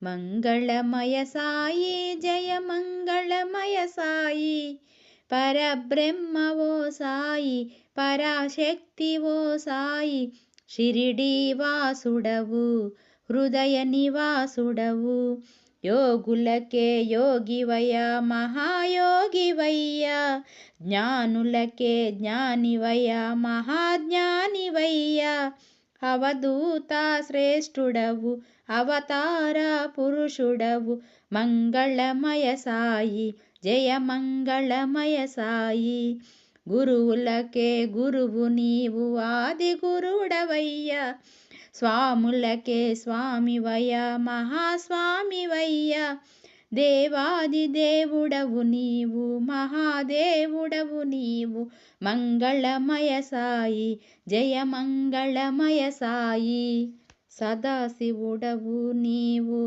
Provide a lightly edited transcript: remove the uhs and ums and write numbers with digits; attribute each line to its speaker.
Speaker 1: మంగళమయ సాయి జయ మంగళమయ సాయి, పరబ్రహ్మవో సాయి పరాశక్తివో సాయి, షిరిడీ వాసుడవు హృదయ నివాసుడవు, యోగులకే యోగివయ్యా మహాయోగివయ్యా, జ్ఞానులకే జ్ఞానివయ్యా మహాజ్ఞానివయ్యా, అవధూత శ్రేష్ఠుడవు అవతార పురుషుడవు, మంగళమయ సాయి జయ మంగళమయ సాయి, గురువులకే గురువు నీవు ఆది గురుడవయ్యా, స్వాములకే స్వామివయ్యా మహాస్వామివయ్యా, దేవాది దేవుడవు నీవు మహాదేవుడవు నీవు, మంగళమయ సాయి జయ మంగళమయ సాయి, సదాశివుడవు నీవు